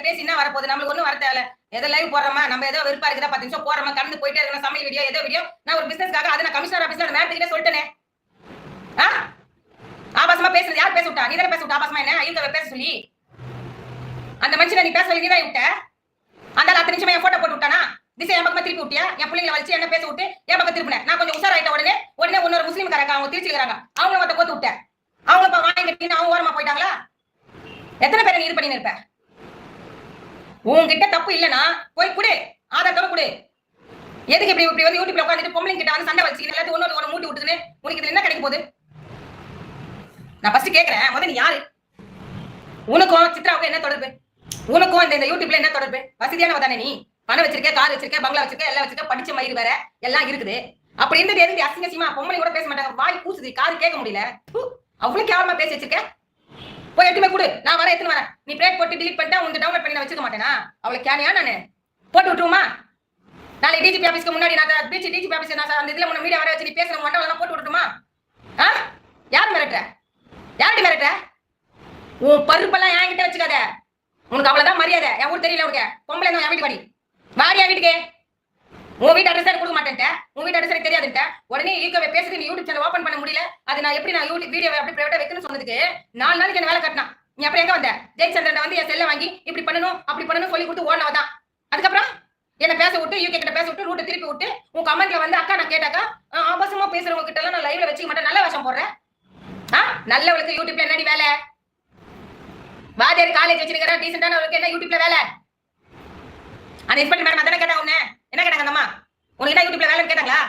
பேசி என்ன வரப்போகுது நம்மளுக்கு ஒன்றும் வர தேவை. எதை லைவ் போடுறோமா நம்ம ஏதோ வெறுப்பா இருக்குதா 10 நிமிஷம் போடுறோமா கடந்து போயிட்டே இருக்கணும் சமையல் வீடியோ ஏதோ வீடியோ நான் ஒரு பிசினஸ்க்காக அதை நான் கமிஷனர் ஆபீஸ்ல மேடத்துக்கிட்டே சொல்லிட்டேனே. ஆபாசமா பேசுறது யார் பேச விட்டா? நீ தானே பேச விட்டா ஆபாசமா என்ன இருக்க பேச சொல்லி அந்த மனுஷனை நீ பேச சொல்லி நீதான் விட்ட. அந்த 10 நிமிஷம் என் போட்டோ போட்டு விட்டானா திசை என் பக்கமா திருப்பி விட்டியா? என் பிள்ளைங்களை வச்சு என்ன பேச விட்டு என் பக்கம் திருப்பினேன். நான் கொஞ்சம் உஷாராயிட்ட உடனே இன்னொரு முஸ்லீம் காரங்க அவங்க திருச்சிக்கிறாங்க அவங்க மத்த கோத்து விட்டேன். அவங்க இப்ப வாங்கி கட்டின்னு அவங்க ஓரமா போயிட்டாங்களா? எத்தனை பேரை நீ இது பண்ணி இருப்ப? உன்கிட்ட தப்பு இல்லனா போய் குடு ஆதாரத்தோட குடு. எதுக்கு இப்படி வந்து யூடியூப்ல உட்காந்துட்டு பொம்பளைங்க கிட்ட வந்து சண்டை வச்சு எல்லாத்தையும் ஒன்னு மூட்டி விட்டுதுன்னு உனக்கு இதுல என்ன கிடைக்க போகுது? நான் ஃபர்ஸ்ட் கேக்குறேன் முதல்ல நீ யாரு? உனக்கும் சித்ராவுக்கும் என்ன தொடர்பு? உனக்கும் இந்த யூடியூப்ல என்ன தொடர்பு? வசதியானவ தானே நீ? பணம் வச்சிருக்க கார் வச்சிருக்க பங்களா வச்சிருக்க எல்லாம் வச்சிருக்க படிச்ச மயிறு வேற எல்லாம் இருக்குது. அப்படி இருந்தது எதுக்கு அசிங்கசியமா பொம்பளை கூட பேச மாட்டாங்க வாய் கூசுது காது கேட்க முடியல. அவ்வளவு கேவலமா பேசி வச்சிருக்க. போய் எட்டுமே கொடு நான் வர எத்தனை வரேன். நீ பிளேட் போட்டு டிலீட் பண்ணிட்டா உங்க டவுன்லோட் பண்ணி நான் வச்சுக்க மாட்டேனா? அவளை கேனியா நானு போட்டு விட்டுருமா? நாளைக்கு டிஜிபி ஆபீஸ்க்கு முன்னாடி நான் டிஜிபி ஆபீஸ் நான் அந்த இதுல முன்ன மீடியா வர வச்சு நீ பேசுற மாட்டேன் போட்டு விட்டுருமா? யார் மிரட்டுற? யார்கிட்ட மிரட்டுற? உன் பருப்பெல்லாம் என்கிட்ட வச்சுக்காத. உனக்கு அவ்வளவுதான் மரியாதை. என் ஊர் தெரியல உனக்கு பொம்பளை என் வீட்டு வாடி வாடியா வீட்டுக்கு. உன் வீட்டு அட்ரஸ் கொடுக்க மாட்டேன். உன் வீட்டு அட்ரஸ் தெரியாதுட்ட உடனே ஈக்கவே பேசுறது நீ யூடியூப் சேனல் ஓபன் பண்ண முடியல. அது நான் எப்படி நான் யூடியூப் வீடியோ அப்படி பிரைவேட்டா வைக்கணும்னு சொன்னதுக்கு 4 நாளைக்கு என்ன வேலை கட்டினா. நீ அப்புறம் எங்க வந்த? ஜெயச்சந்திரன் வந்து என் செல்ல வாங்கி இப்படி பண்ணணும் அப்படி பண்ணணும் சொல்லி கொடுத்து ஓடனவதான். அதுக்கப்புறம் என்ன பேச விட்டு யூகே கிட்ட பேச விட்டு ரூட்டை திருப்பி விட்டு உன் கமெண்ட்ல வந்து அக்கா நான் கேட்டாக்கா ஆபாசமா பேசுறவங்க கிட்ட எல்லாம் நான் லைவ்ல வச்சுக்க மாட்டேன் நல்ல விஷம் போடுறேன். நல்லவளுக்கு யூடியூப்ல என்னடி வேலை? வாத்தியார் காலேஜ் வச்சிருக்கிறேன் டீசென்டானவளுக்கு என்ன யூடியூப்ல வேலை? அந்த இன்ஸ்பெக்டர் மேடம் அதானே கேட்டாங்க உன்ன என்ன கேட்டாங்க அந்த அம்மா? உனக்கு என்ன யூடியூப்ல வேலைன்னு கேட்டாங்களா?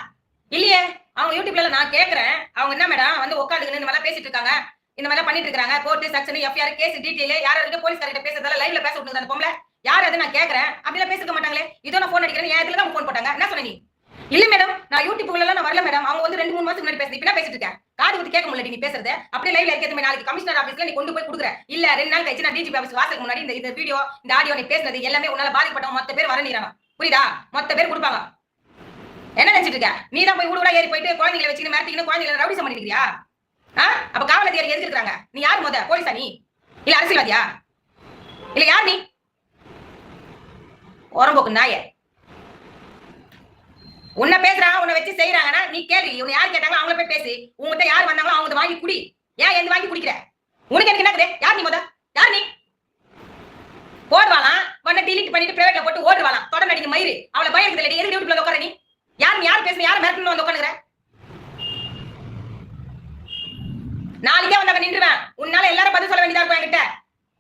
இல்லையே அவங்க யூடியூப்ல நான் கேட்கறேன். அவங்க என்ன மேடம் வந்து உட்காந்துக்கின்னு இந்த மாதிரி பேசிட்டு இருக்காங்க இந்த மாதிரி பண்ணிட்டு இருக்காங்க court section FIR case detail யாரும் போலீஸ்காரர்கிட்ட பேசுறதால லைவ்ல பேச விட்டுருங்க அந்த பொம்பளை யார் அது நான் கேட்கறேன். அப்படிலாம் பேசிக்க மாட்டாங்களே இதோ நான் போன் அடிக்கிறேன் என் இதுல தான் போன் போட்டாங்க என்ன சொன்ன நீ? இல்ல மேடம் நான் யூடியூப்ல நான் வரல மேடம் அவங்க வந்து 2-3 மாசத்துக்கு முன்னாடி பேசுறேன் இப்ப பேசிட்டு இருக்கேன் காது குத்து கேட்க முடியல நீ பேசுறது அப்படியே லைவ்ல இருக்கிறது நாளைக்கு கமிஷனர் ஆபீஸ்ல நீ கொண்டு போய் கொடுக்குற இல்ல 2 நாள் கழிச்சு நான் டிஜிபி ஆபீஸ் வாசலுக்கு முன்னாடி இந்த வீடியோ இந்த ஆடியோ நீ பேசுனது எல்லாமே உன்னால பாதிக்கப்பட்டவங்க மொத்த பேர் வரணிறாங்க புரியுதா? மொத்த பேர் கொடுப்பாங்க. என்ன நினைச்சிட்டு இருக்க? நீ தான் போய் ஊடுடா ஏறி போயிட்டு குழந்தைகளை வச்சுக்கிட்டு மிரட்டிக்கிட்டு குழந்தைகளை ரவுடிசம் பண்ணிட்டு இருக்கியா? அப்ப காவல் அதிகாரி எதுக்கு இருக்காங்க? நீ யார் முத போலீஸா நீ இல்ல அரசியல்வாதியா இல்ல யார் நீ? ஓரம்போக்கு நாய உன்னை பேசுறாங்க உன்னை வச்சு செய்யறாங்கன்னா நீ கேள்வி உன்னை யார் கேட்டாங்க அவங்கள போய் பேசி உங்ககிட்ட யார் வந்தாங்களோ அவங்க வாங்கி குடி. ஏன் எந்த வாங்கி குடிக்கிற? உனக்கு எனக்கு என்ன யார் நீ முத யார் நீ? போடுவாளாம் உடனே டிலீட் பண்ணிட்டு பிரைவேட்ல போட்டு ஓடுவாளாம் தொடர்ந்து அடிக்க மயிறு அவளை பயம் இருக்குது எதுக்கு யூடியூப்ல உட்கார நீ யார் பேசுற யார் மிரட்டணும் வந்து உட்காந்துக்கிற? நாளைக்கே வந்தவங்க நின்றுவேன் உன்னால எல்லாரும் பதில் சொல்ல வேண்டியதா இருக்கும் என்கிட்ட.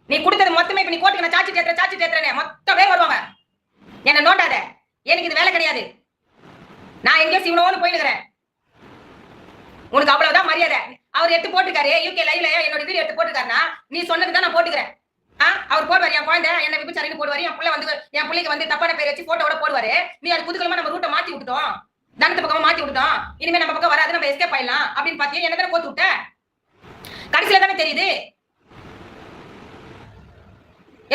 நீ கொடுத்தது மொத்தமே இப்ப நீ கோர்ட்டுக்கு நான் சாட்சி தேத்துறேன் மொத்த பேர் வருவாங்க. என்ன நோண்டாத எனக்கு இது வேலை கிடையாது. நான் எங்கேயோ சிவனோன்னு போயிடுறேன். உனக்கு அவ்வளவுதான் மரியாதை. அவர் எடுத்து போட்டுக்காரு யூகே லைவ்ல என்னோட வீடியோ எடுத்து போட்டுக்காருன்னா நீ சொன்னதுதான் நான் போட்டுக்கிறேன். அவர் போடுவாரு என் குழந்தை என்ன விபச்சாரின்னு போடுவாரு என் பிள்ளை வந்து என் பிள்ளைக்கு வந்து தப்பான பேர் வச்சு போட்டோட போடுவாரு. நீ அது புதுக்கலமா நம்ம ரூட்டை மாத்தி விட்டுட்டோம் தனத்து பக்கமா மாத்தி விட்டுட்டோம் இனிமே நம்ம பக்கம் வராது நம்ம எஸ்கேப் ஆயிடலாம் அப்படின்னு பாத்தியா என்ன தானே போட்டு விட்ட கடைசியில தானே தெரியுது.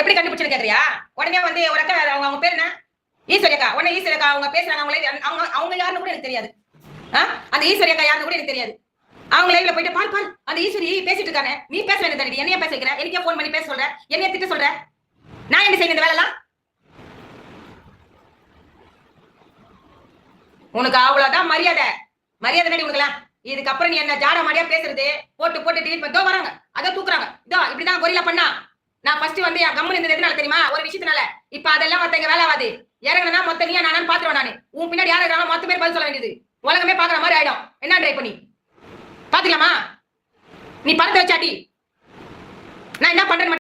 எப்படி கண்டுபிடிச்சு கேக்குறியா? உடனே வந்து ஒரு அக்கா அவங்க பேர் என்ன ஈஸ்வரியக்கா உடனே ஈஸ்வரியக்கா அவங்க பேசுறாங்க அவங்க யாருன்னு கூட எனக்கு தெரியாது. அந்த ஈஸ்வரியக்கா யாருன்னு கூட எனக்கு தெரியாது. அவங்க லைவ்ல போயிட்டு பால் அந்த ஈஸ்வரி பேசிட்டு இருக்கானே நீ பேச வேண்டியது என்னைய பேச வைக்கிற எனக்கே போன் பண்ணி பேச சொல்ற என்னைய திட்ட சொல்ற நான் என்ன செய்ய இந்த வேலைலாம்? உனக்கு அவ்வளவுதான் மரியாதை நடி உனக்குலாம். இதுக்கப்புறம் நீ என்ன ஜாட மாடியா பேசுறது போட்டு டிலீட் பண்ணி வராங்க அதை தூக்குறாங்க இதோ இப்படிதான் கொரிலா பண்ணா. நான் ஃபர்ஸ்ட் வந்து என் கம்மன் இருந்தது எதுனால தெரியுமா? ஒரு விஷயத்தினால இப்ப அதெல்லாம் மத்தவங்க வேலை ஆகாது இறங்கினா மொத்த நீயா நானு பாத்துருவேன் நானு உன் பின்னாடி யாரும் இருக்காங்க மொத்த பேர் பதில் சொல்ல வேண்டியது உலகமே பாக்குற மாதிரி ஆயிடும். என்ன ட்ரை பண்ணி பாத்துக்கலாமா? நீ பணத்தை வச்சாட்டி நான் என்ன பண்றேன்